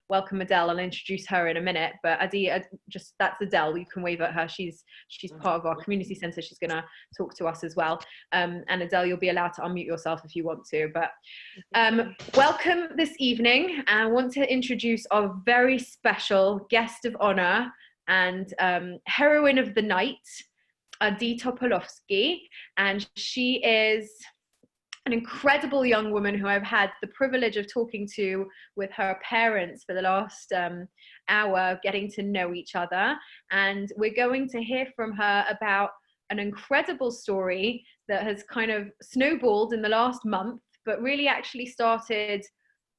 welcome Adele. I'll introduce her in a minute, but Adi, that's Adele. You can wave at her. She's part of our community centre. She's going to talk to us as well. And Adele, you'll be allowed to unmute yourself if you want to. But welcome this evening. I want to introduce our very special guest of honour and heroine of the night, Adi Topolosky, and she is an incredible young woman who I've had the privilege of talking to with her parents for the last hour, getting to know each other. And we're going to hear from her about an incredible story that has kind of snowballed in the last month, but really actually started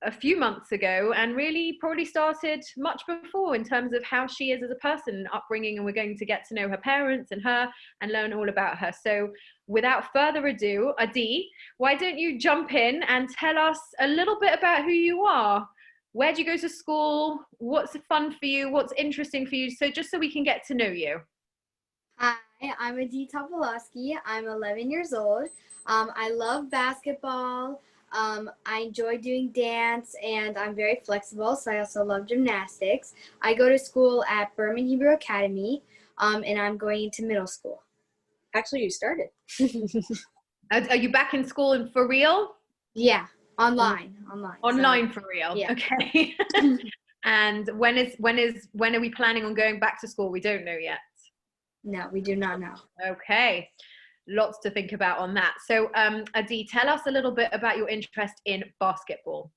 a few months ago and really probably started much before in terms of how she is as a person, upbringing, and we're going to get to know her parents and her and learn all about her. So without further ado, Adi, why don't you jump in and tell us a little bit about who you are? Where do you go to school? What's fun for you? What's interesting for you? So just so we can get to know you. Hi, I'm Adi Topolosky. I'm 11 years old. I love basketball. I enjoy doing dance, and I'm very flexible, so I also love gymnastics. I go to school at Berman Hebrew Academy, and I'm going into middle school. Actually, you started. Are you back in school and for real? Yeah, online. Online for real. Yeah. Okay. And when are we planning on going back to school? We don't know yet. No, we do not know. Okay. Lots to think about on that. So, Adi, tell us a little bit about your interest in basketball.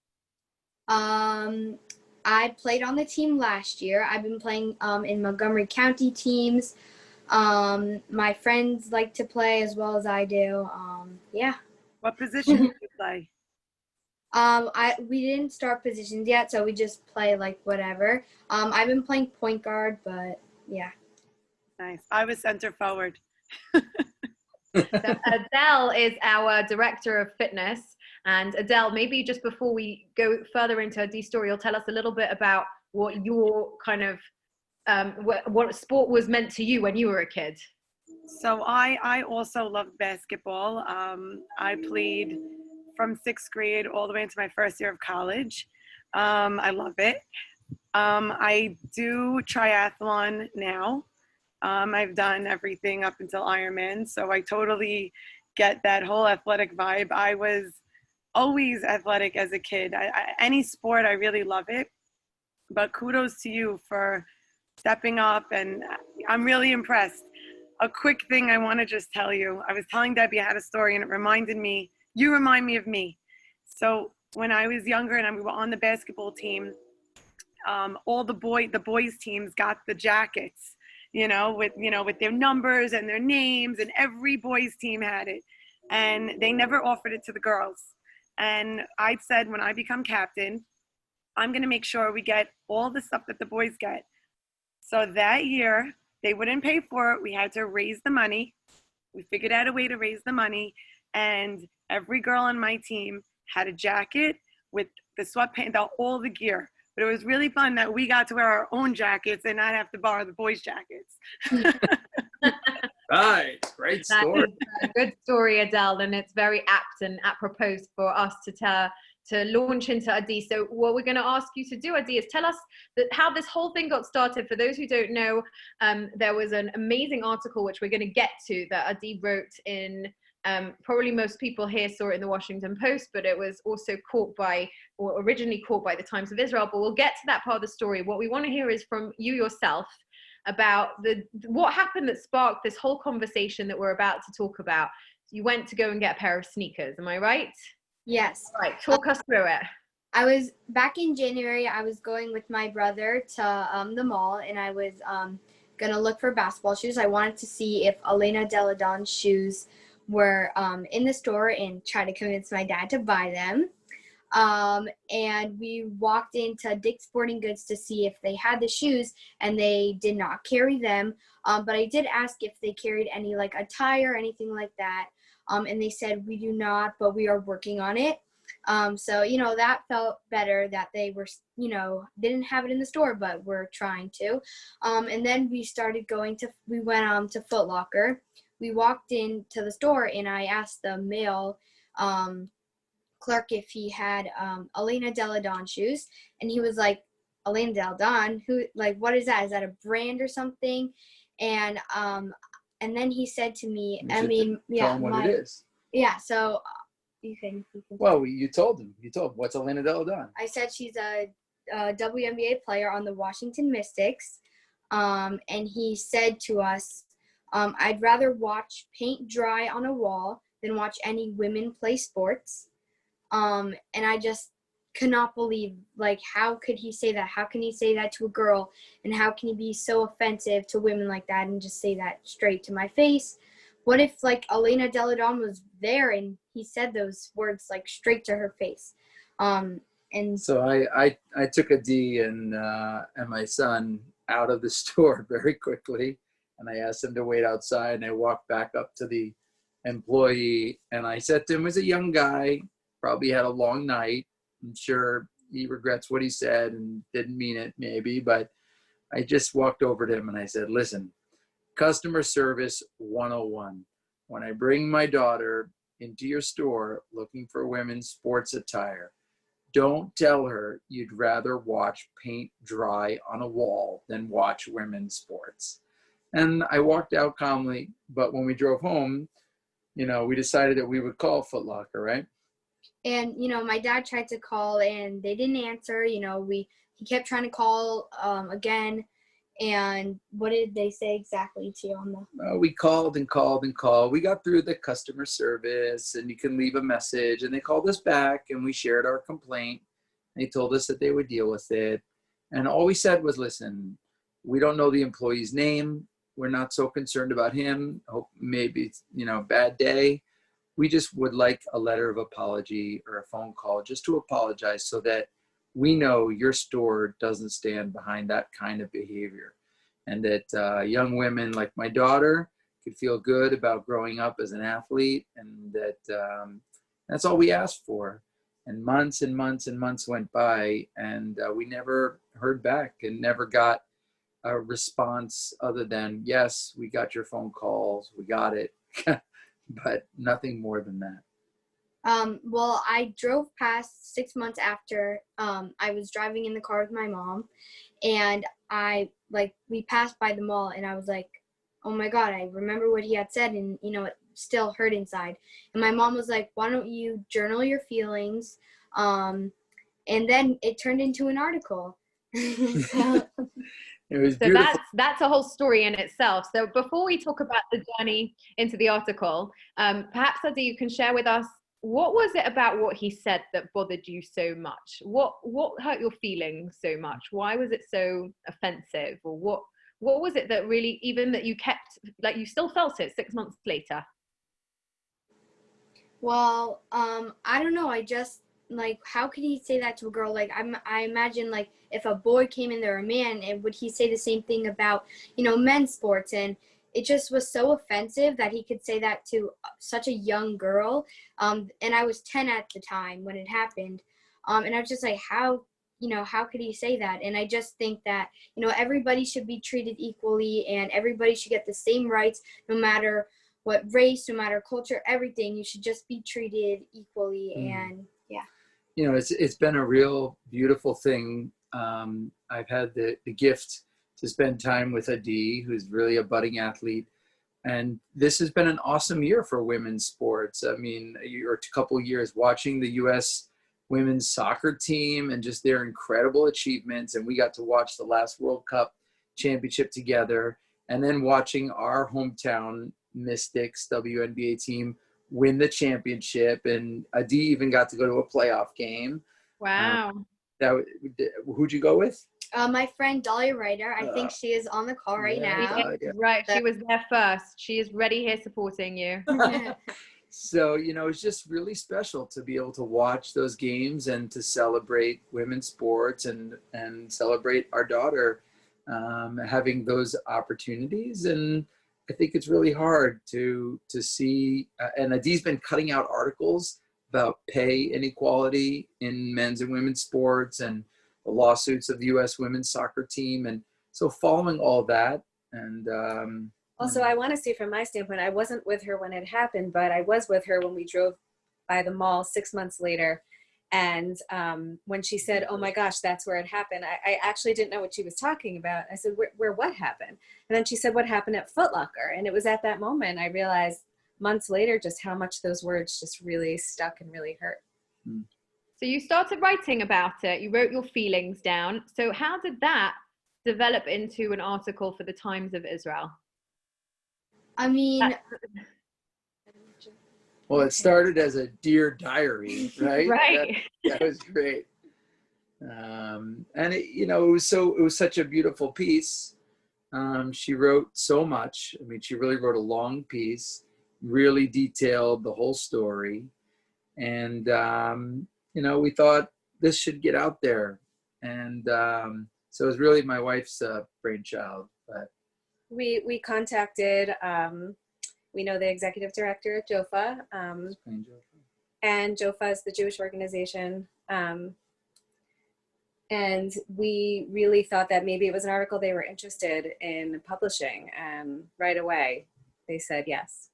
I played on the team last year. I've been playing in Montgomery County teams. My friends like to play as well as I do. Yeah. What position do you play? We didn't start positions yet, so we just play like whatever. I've been playing point guard, but yeah. Nice. I was center forward. So Adele is our director of fitness, and Adele, maybe just before we go further into Adi's story, you'll tell us a little bit about what your kind of what sport was meant to you when you were a kid. So I also love basketball. I played from 6th grade all the way into my first year of college. I love it. I do triathlon now. I've done everything up until Ironman, so I totally get that whole athletic vibe. I was always athletic as a kid. Any sport, I really love it. But kudos to you for stepping up, and I'm really impressed. A quick thing I want to just tell you. I was telling Debbie I had a story, and it reminded me, you remind me of me. So when I was younger and we were on the basketball team, all the boys teams got the jackets, with their numbers and their names, and every boys team had it. And they never offered it to the girls. And I said, when I become captain, I'm going to make sure we get all the stuff that the boys get. So that year, they wouldn't pay for it. We had to raise the money. We figured out a way to raise the money. And every girl on my team had a jacket with the sweatpants, all the gear. But it was really fun that we got to wear our own jackets and not have to borrow the boys' jackets. Right, great story. That is a good story, Adele, and it's very apt and apropos for us to launch into Adi. So what we're going to ask you to do, Adi, is tell us how this whole thing got started. For those who don't know, there was an amazing article which we're going to get to that Adi wrote in. Probably most people here saw it in the Washington Post, but it was also originally caught by the Times of Israel. But we'll get to that part of the story. What we want to hear is from you yourself about what happened that sparked this whole conversation that we're about to talk about. You went to go and get a pair of sneakers, am I right? Yes. All right, talk us through it. I was back in January. I was going with my brother to the mall, and I was gonna look for basketball shoes. I wanted to see if Elena Delle Donne's shoes were in the store and try to convince my dad to buy them. And we walked into Dick's Sporting Goods to see if they had the shoes, and they did not carry them. But I did ask if they carried any like attire or anything like that. And they said, we do not, but we are working on it. So, that felt better that they were, didn't have it in the store, but we're trying to. And then we went to Foot Locker. We walked into the store, and I asked the male clerk if he had Elena Delle Donne shoes, and he was like, Elena Del Don, who, like, what is that? Is that a brand or something? And then he said to me, You should tell him what it is. Yeah, so you can Well, you told him. What's Elena Del Don? I said she's a WNBA player on the Washington Mystics. And he said to us, I'd rather watch paint dry on a wall than watch any women play sports. And I just cannot believe, like, how could he say that? How can he say that to a girl? And how can he be so offensive to women like that and just say that straight to my face? What if, like, Elena Del Don was there and he said those words, like, straight to her face? And so I took Adi and my son out of the store very quickly, and I asked him to wait outside, and I walked back up to the employee, and I said to him, as a young guy, probably had a long night. I'm sure he regrets what he said and didn't mean it maybe, but I just walked over to him and I said, listen, customer service 101. When I bring my daughter into your store looking for women's sports attire, don't tell her you'd rather watch paint dry on a wall than watch women's sports. And I walked out calmly, but when we drove home, we decided that we would call Foot Locker, right? And, my dad tried to call and they didn't answer. He kept trying to call again. And what did they say exactly to you on the? We called and called and called. We got through the customer service, and you can leave a message. And they called us back, and we shared our complaint. They told us that they would deal with it. And all we said was, listen, we don't know the employee's name. We're not so concerned about him. Hope maybe it's, bad day. We just would like a letter of apology or a phone call just to apologize so that we know your store doesn't stand behind that kind of behavior, and that young women like my daughter could feel good about growing up as an athlete, and that that's all we asked for. And months and months and months went by, and we never heard back and never got a response other than, yes, we got your phone calls, we got it, but nothing more than that. Well, I drove past 6 months after I was driving in the car with my mom, and we passed by the mall, and I was like, oh my God, I remember what he had said, and it still hurt inside. And my mom was like, why don't you journal your feelings? And then it turned into an article. It was so beautiful. that's a whole story in itself. So before we talk about the journey into the article, perhaps Adi, you can share with us, what was it about what he said that bothered you so much? What hurt your feelings so much? Why was it so offensive? Or what was it that really, even that you kept, like, you still felt it 6 months later? Well, I don't know. I just, like, how could he say that to a girl? Like, I imagine, like, if a boy came in there, a man, and would he say the same thing about, men's sports? And it just was so offensive that he could say that to such a young girl. And I was 10 at the time when it happened. And I was just like, how could he say that? And I just think that, everybody should be treated equally, and everybody should get the same rights, no matter what race, no matter culture, everything. You should just be treated equally. And yeah. It's been a real beautiful thing. I've had the gift to spend time with Adi, who's really a budding athlete. And this has been an awesome year for women's sports. I mean, a couple of years watching the U.S. women's soccer team and just their incredible achievements. And we got to watch the last World Cup championship together. And then watching our hometown Mystics WNBA team win the championship. And Adi even got to go to a playoff game. Wow. Who'd you go with? My friend Dolly Ryder. I think she is on the call right now. Right. She was there first. She is ready here supporting you. So, it's just really special to be able to watch those games and to celebrate women's sports and celebrate our daughter having those opportunities. And I think it's really hard to see, and Adi's been cutting out articles about pay inequality in men's and women's sports and the lawsuits of the U.S. women's soccer team. And so following all that, and also, I want to say from my standpoint, I wasn't with her when it happened, but I was with her when we drove by the mall 6 months later. And when she said, "Oh my gosh, that's where it happened," I actually didn't know what she was talking about. I said, where what happened? And then she said, "What happened at Foot Locker?" And it was at that moment I realized months later just how much those words just really stuck and really hurt. So you started writing about it. You wrote your feelings down. So how did that develop into an article for the Times of Israel? I mean, Well, it started as a Dear Diary, right? Right. That was great. And it was such a beautiful piece. She wrote so much. I mean, she really wrote a long piece, really detailed the whole story. And, we thought this should get out there. And so it was really my wife's brainchild. But We contacted, we know the executive director at JOFA, and JOFA is the Jewish organization. And we really thought that maybe it was an article they were interested in publishing, and right away they said yes.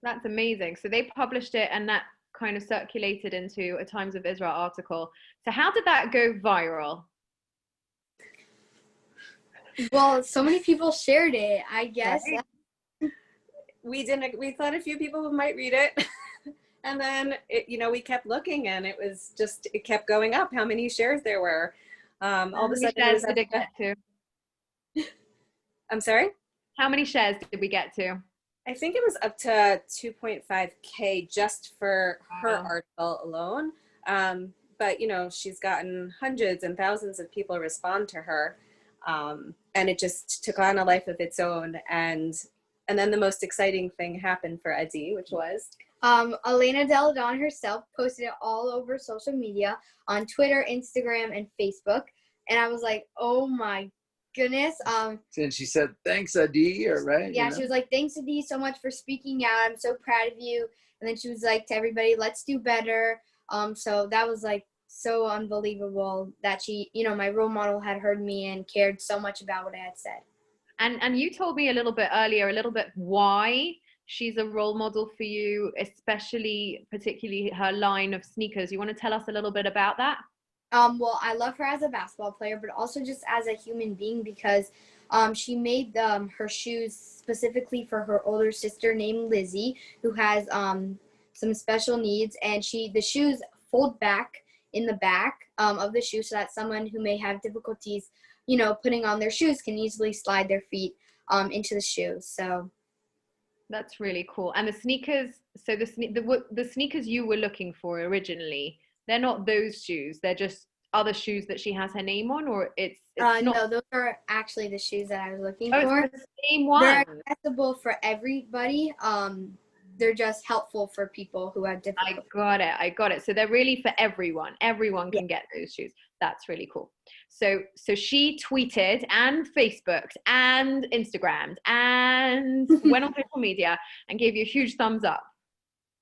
That's amazing. So they published it, and that kind of circulated into a Times of Israel article. So how did that go viral? well, so many people shared it, I guess. Right. We thought a few people might read it. And then we kept looking, and it kept going up how many shares there were. All of a sudden shares did it get to? I'm sorry? How many shares did we get to? I think it was up to 2.5K just for her article alone. But she's gotten hundreds and thousands of people respond to her. And it just took on a life of its own. And then the most exciting thing happened for Adi, which was Elena Deladon herself posted it all over social media on Twitter, Instagram, and Facebook. And I was like, oh my goodness. and she said, "Thanks, Adi," right? Yeah, she was like, "Thanks, Adi, so much for speaking out. I'm so proud of you." And then she was like to everybody, "Let's do better." So that was like so unbelievable that she, my role model had heard me and cared so much about what I had said. And you told me a little bit why she's a role model for you, particularly her line of sneakers. You want to tell us a little bit about that? Well, I love her as a basketball player, but also just as a human being, because she made her shoes specifically for her older sister named Lizzie, who has some special needs, and the shoes fold back in the back of the shoe so that someone who may have difficulties, putting on their shoes can easily slide their feet into the shoes. So that's really cool. And the sneakers, so the sneakers you were looking for originally, they're not those shoes. They're just other shoes that she has her name on, or it's not. No, those are actually the shoes that I was looking for. It's the same one. They're accessible for everybody. They're just helpful for people who have difficulties. I got it. So they're really for everyone. Everyone can get those shoes. That's really cool. So she tweeted and Facebooked and Instagrammed and went on social media and gave you a huge thumbs up.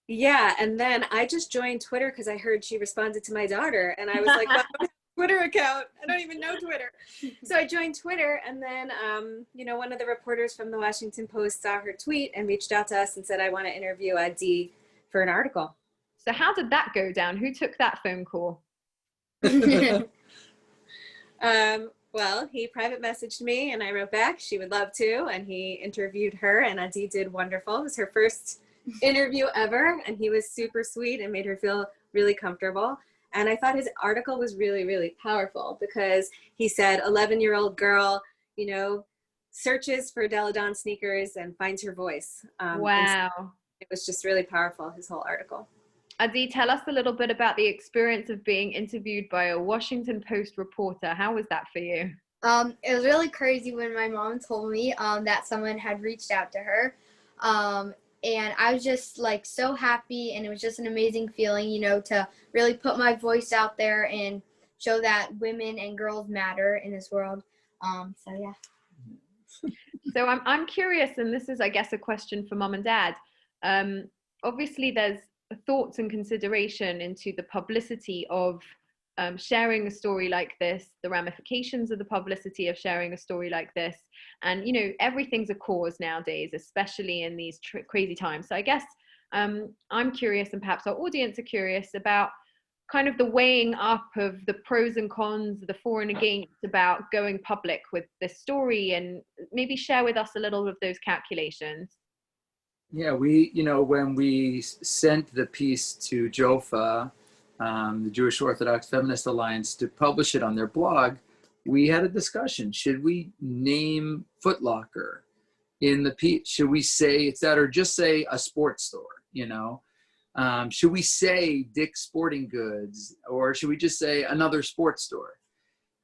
Yeah, and then I just joined Twitter because I heard she responded to my daughter, and I was like, well, Twitter account. I don't even know Twitter. So I joined Twitter, and then, one of the reporters from the Washington Post saw her tweet and reached out to us and said, "I want to interview Adi for an article." So how did that go down? Who took that phone call? Well, he private messaged me, and I wrote back she would love to, and he interviewed her, and Adi did wonderful. It was her first interview ever, and he was super sweet and made her feel really comfortable. And I thought his article was really, really powerful because he said 11-year-old girl, searches for Deladon sneakers and finds her voice. Wow. It was just really powerful, his whole article. Adi, tell us a little bit about the experience of being interviewed by a Washington Post reporter. How was that for you? It was really crazy when my mom told me that someone had reached out to her. And I was just like so happy, and it was just an amazing feeling, to really put my voice out there and show that women and girls matter in this world. So yeah. So I'm curious, and this is, I guess, a question for Mom and Dad. Obviously, there's thoughts and consideration into the publicity of sharing a story like this, the ramifications of the publicity of sharing a story like this. And, everything's a cause nowadays, especially in these crazy times. So I guess I'm curious, and perhaps our audience are curious about kind of the weighing up of the pros and cons, the for and against about going public with this story, and maybe share with us a little of those calculations. Yeah, when we sent the piece to JOFA, the Jewish Orthodox Feminist Alliance, to publish it on their blog, we had a discussion. Should we name Foot Locker in the piece? Should we say it's that, or just say a sports store, should we say Dick's Sporting Goods, or should we just say another sports store?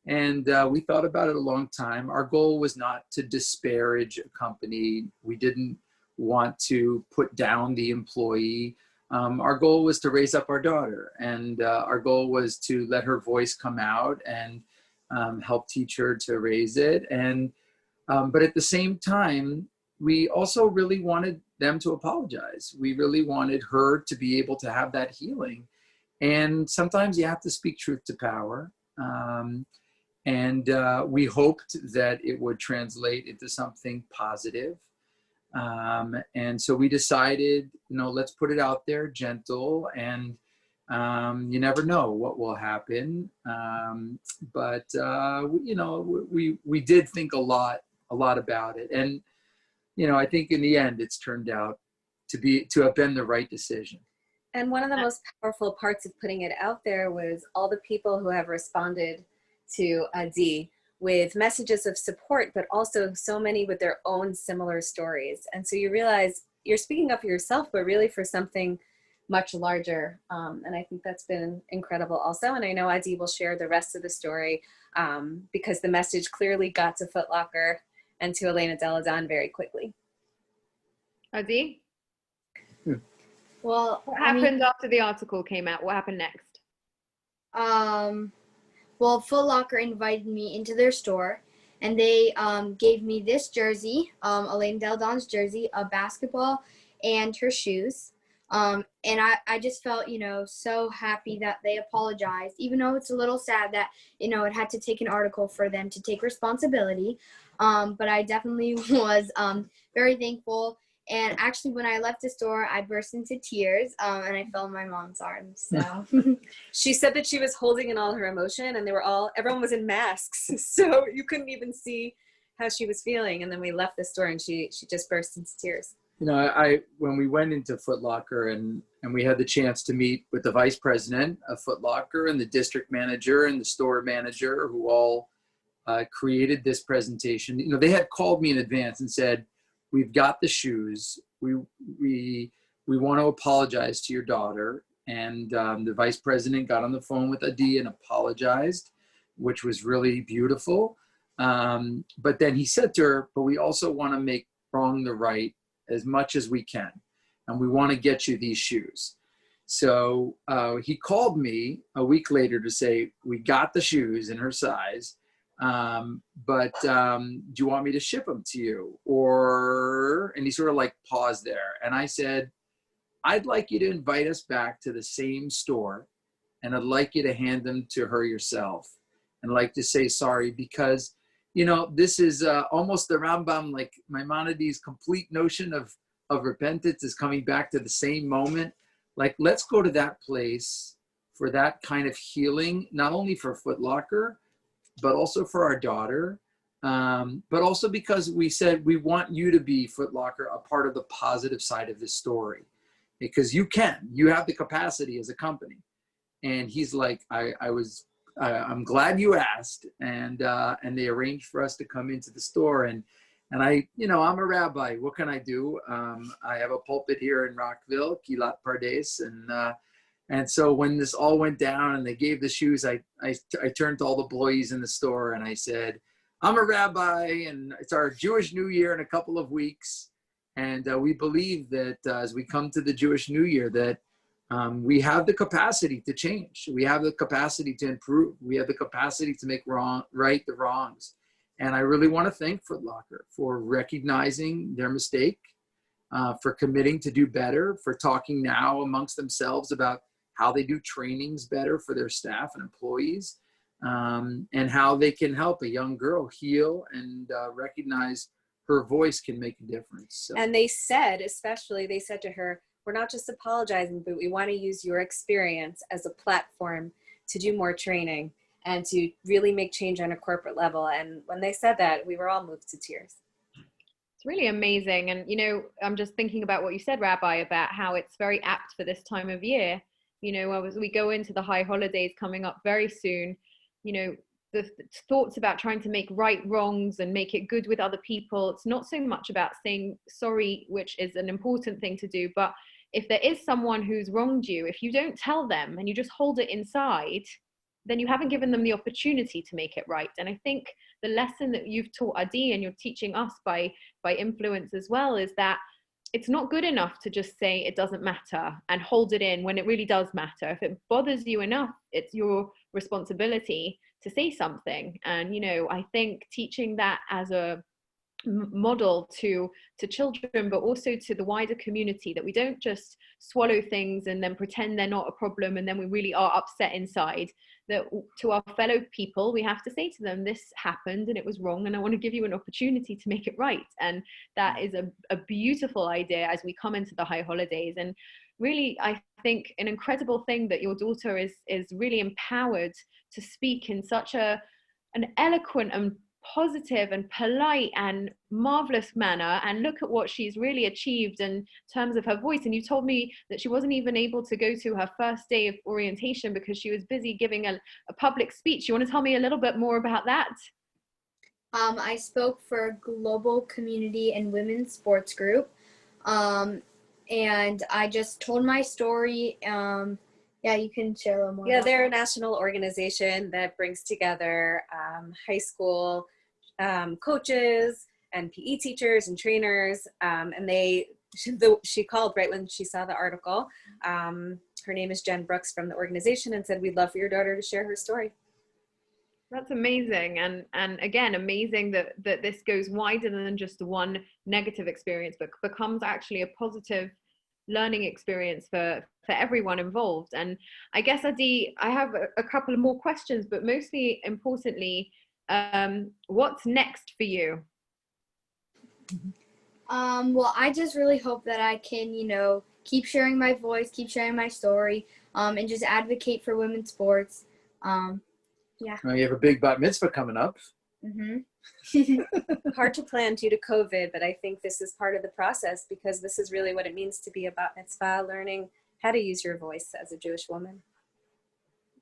And we thought about it a long time. Our goal was not to disparage a company. We didn't want to put down the employee. Our goal was to raise up our daughter, and our goal was to let her voice come out and help teach her to raise it. And but at the same time, we also really wanted them to apologize. We really wanted her to be able to have that healing. And sometimes you have to speak truth to power. And we hoped that it would translate into something positive. And so we decided, let's put it out there, gentle, and you never know what will happen. But we did think a lot about it. And, I think in the end, it's turned out to have been the right decision. And one of the most powerful parts of putting it out there was all the people who have responded to Adi with messages of support, but also so many with their own similar stories. And so you realize you're speaking up for yourself, but really for something much larger. And I think that's been incredible also. And I know Adi will share the rest of the story because the message clearly got to Foot Locker and to Elena Delle Donne very quickly. Adi? Well, what happened after the article came out? What happened next? Well, Foot Locker invited me into their store, and they gave me this jersey, Elena Delle Donne's jersey, a basketball, and her shoes. And I just felt, so happy that they apologized, even though it's a little sad that, it had to take an article for them to take responsibility. But I definitely was very thankful. And actually, when I left the store, I burst into tears, and I fell in my mom's arms. So she said that she was holding in all her emotion, and everyone was in masks, so you couldn't even see how she was feeling. And then we left the store, and she just burst into tears. When we went into Foot Locker and we had the chance to meet with the vice president of Foot Locker and the district manager and the store manager, who all created this presentation, they had called me in advance and said, "We've got the shoes. We want to apologize to your daughter." And the vice president got on the phone with Adi and apologized, which was really beautiful. But then he said to her, "But we also want to make wrong the right as much as we can. And we want to get you these shoes." So he called me a week later to say, "We got the shoes in her size. But do you want me to ship them to you?" And he sort of paused there. And I said, "I'd like you to invite us back to the same store, and I'd like you to hand them to her yourself, and like to say sorry, because, this is almost the Rambam, like Maimonides' complete notion of repentance is coming back to the same moment. Let's go to that place for that kind of healing, not only for Foot Locker, but also for our daughter, but also because we said we want you to be, Foot Locker, a part of the positive side of this story, because you have the capacity as a company." And he's like, I'm glad you asked. And they arranged for us to come into the store. And I, I'm a rabbi. What can I do? I have a pulpit here in Rockville, Kilat Pardes, and so when this all went down and they gave the shoes, I turned to all the employees in the store and I said, "I'm a rabbi, and it's our Jewish New Year in a couple of weeks. And we believe that as we come to the Jewish New Year, that we have the capacity to change. We have the capacity to improve. We have the capacity to make right the wrongs. And I really want to thank Foot Locker for recognizing their mistake, for committing to do better, for talking now amongst themselves about how they do trainings better for their staff and employees, and how they can help a young girl heal and recognize her voice can make a difference." So. And they said to her, we're not just apologizing, but we want to use your experience as a platform to do more training and to really make change on a corporate level. And when they said that, we were all moved to tears. It's really amazing. And, you know, I'm just thinking about what you said, Rabbi, about how it's very apt for this time of year. You know, as we go into the high holidays coming up very soon, you know, the thoughts about trying to make right wrongs and make it good with other people. It's not so much about saying sorry, which is an important thing to do, but if there is someone who's wronged you, if you don't tell them and you just hold it inside, then you haven't given them the opportunity to make it right. And I think the lesson that you've taught Adi and you're teaching us by influence as well is that it's not good enough to just say it doesn't matter and hold it in when it really does matter. If it bothers you enough, it's your responsibility to say something. And, you know, I think teaching that as a model to children, but also to the wider community, that we don't just swallow things and then pretend they're not a problem and then we really are upset inside, that to our fellow people we have to say to them, this happened and it was wrong and I want to give you an opportunity to make it right. And that is a beautiful idea as we come into the high holidays. And really, I think an incredible thing that your daughter is really empowered to speak in such an eloquent and positive and polite and marvelous manner, and look at what she's really achieved in terms of her voice. And you told me that she wasn't even able to go to her first day of orientation because she was busy giving a public speech. You want to tell me a little bit more about that? I spoke for a global community and women's sports group, and I just told my story. Yeah, you can share a little more. Yeah, they're a national organization that brings together high school coaches and PE teachers and trainers. And she called right when she saw the article. Her name is Jen Brooks from the organization, and said, we'd love for your daughter to share her story. That's amazing. And again, amazing that this goes wider than just one negative experience, but becomes actually a positive learning experience for everyone involved. And I guess, Adi, I have a couple of more questions, but mostly importantly, what's next for you? Well, I just really hope that I can, you know, keep sharing my voice, keep sharing my story, and just advocate for women's sports. Yeah. Well, you have a big bat mitzvah coming up. Hard to plan due to COVID, but I think this is part of the process, because this is really what it means to be a bat mitzvah, learning how to use your voice as a Jewish woman.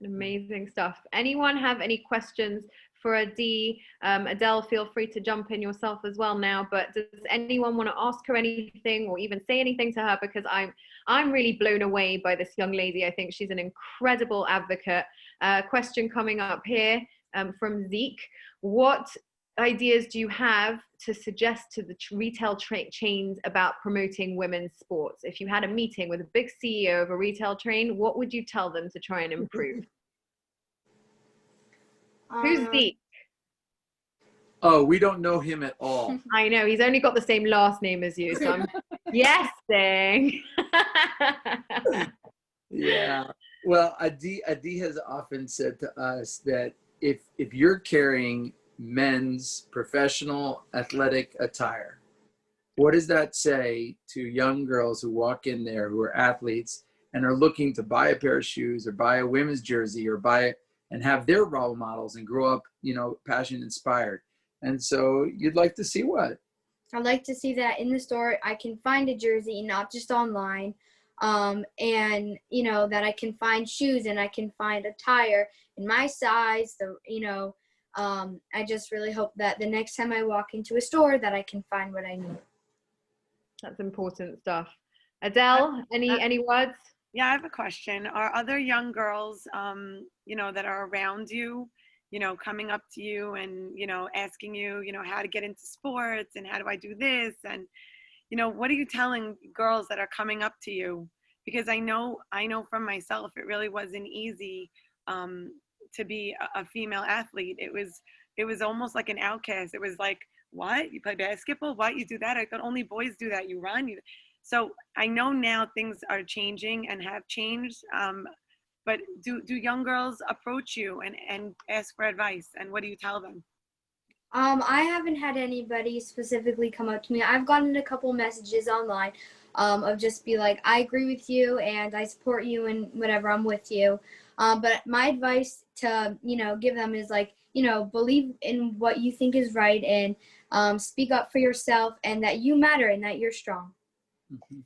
Amazing stuff. Anyone have any questions for Adi? Adele, feel free to jump in yourself as well now, but does anyone want to ask her anything or even say anything to her? Because I'm really blown away by this young lady. I think she's an incredible advocate. Question coming up here from Zeke. What ideas do you have to suggest to the retail chains about promoting women's sports? If you had a meeting with a big CEO of a retail chain, what would you tell them to try and improve? Who's Zeke? Oh, we don't know him at all. I know, he's only got the same last name as you, so I'm guessing. Yeah. Well, Adi has often said to us that if you're carrying men's professional athletic attire, what does that say to young girls who walk in there who are athletes and are looking to buy a pair of shoes or buy a women's jersey or buy and have their role models and grow up, you know, passion inspired? And so you'd like to see what? I'd like to see that in the store I can find a jersey, not just online, and, you know, that I can find shoes and I can find a tire in my size, I just really hope that the next time I walk into a store that I can find what I need. That's important stuff. Adele, any words? Yeah, I have a question. Are other young girls, you know, that are around you, you know, coming up to you and, you know, asking you, you know, how to get into sports and how do I do this? And, you know, what are you telling girls that are coming up to you? Because I know from myself, it really wasn't easy to be a female athlete. It was almost like an outcast. It was like, what? You play basketball? What? You do that? I thought only boys do that. You run. So I know now things are changing and have changed. But do young girls approach you and ask for advice? And what do you tell them? I haven't had anybody specifically come up to me. I've gotten a couple messages online, of just be like, I agree with you and I support you and whatever, I'm with you. But my advice to, give them is like, believe in what you think is right and speak up for yourself and that you matter and that you're strong.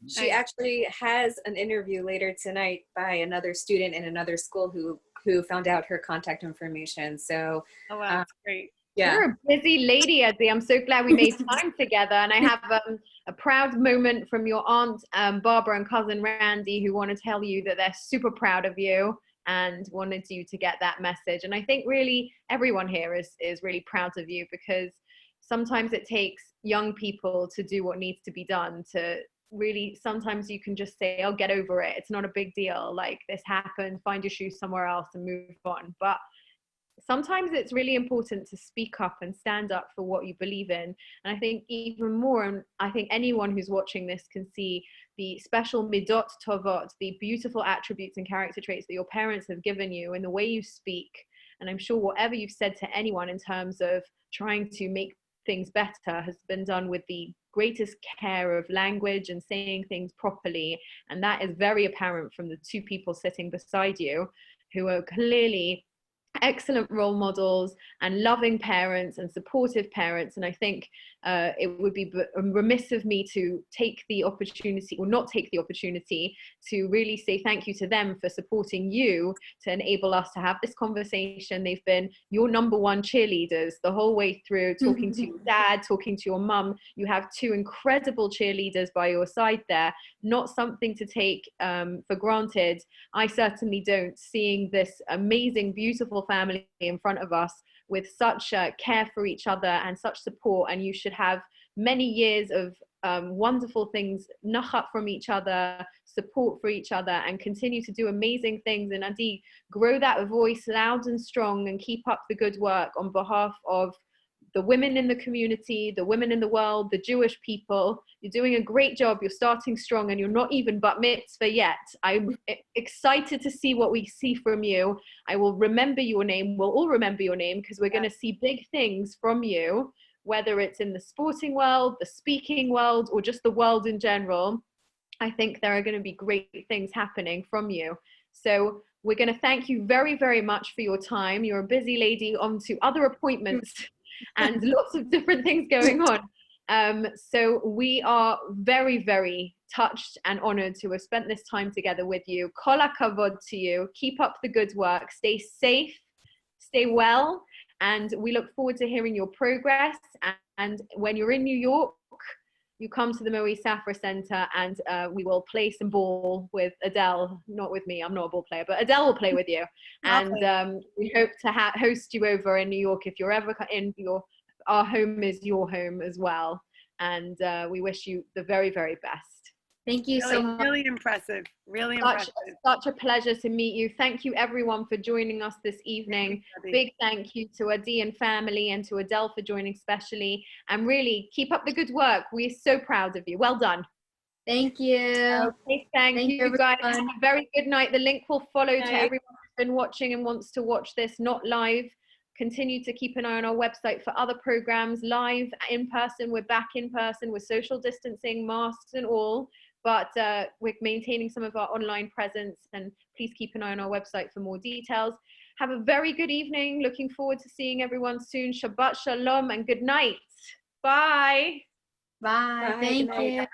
She actually has an interview later tonight by another student in another school who found out her contact information. So, Oh, wow, that's great. yeah. You're a busy lady, Adi. I'm so glad we made time together. And I have a proud moment from your aunt, Barbara, and cousin Randy, who want to tell you that they're super proud of you and wanted you to get that message. And I think really everyone here is really proud of you, because sometimes it takes young people to do what needs to be done. To really, sometimes you can just say, oh, get over it. It's not a big deal. Like, this happened, find your shoes somewhere else and move on. But sometimes it's really important to speak up and stand up for what you believe in. And I think even more, and I think anyone who's watching this can see the special midot tovot, the beautiful attributes and character traits that your parents have given you in the way you speak. And I'm sure whatever you've said to anyone in terms of trying to make things better has been done with the greatest care of language and saying things properly. And that is very apparent from the two people sitting beside you, who are clearly excellent role models and loving parents and supportive parents. And I think it would be remiss of me to take the opportunity, or not take the opportunity, to really say thank you to them for supporting you to enable us to have this conversation. They've been your number one cheerleaders the whole way through, talking to your dad, talking to your mum. You have two incredible cheerleaders by your side there, not something to take for granted. I certainly don't, seeing this amazing, beautiful family in front of us with such care for each other and such support. And you should have many years of wonderful things, nachat from each other, support for each other, and continue to do amazing things. And Adi, grow that voice loud and strong and keep up the good work on behalf of the women in the community, the women in the world, the Jewish people. You're doing a great job. You're starting strong, and you're not even bat mitzvah yet. I'm excited to see what we see from you. I will remember your name. We'll all remember your name, because we're going to see big things from you, whether it's in the sporting world, the speaking world, or just the world in general. I think there are going to be great things happening from you. So we're going to thank you very, very much for your time. You're a busy lady, on to other appointments and lots of different things going on. So we are very, very touched and honored to have spent this time together with you. Kol hakavod to you. Keep up the good work. Stay safe, stay well, and we look forward to hearing your progress. And when you're in New York, you come to the Moe Safra Center, and we will play some ball with Adele. Not with me, I'm not a ball player, but Adele will play with you. And we hope to host you over in New York if you're ever in our home is your home as well. And we wish you the very, very best. Thank you so much. Really impressive. Really impressive. Such a pleasure to meet you. Thank you everyone for joining us this evening. Big thank you to Adi and family, and to Adele for joining specially. And really keep up the good work. We're so proud of you. Well done. Thank you. Okay, thank you guys. Have a very good night. The link will follow to everyone who's been watching and wants to watch this not live. Continue to keep an eye on our website for other programs, live, in person. We're back in person with social distancing, masks and all. But we're maintaining some of our online presence, and please keep an eye on our website for more details. Have a very good evening. Looking forward to seeing everyone soon. Shabbat shalom and good night. Bye. Bye. Thank you.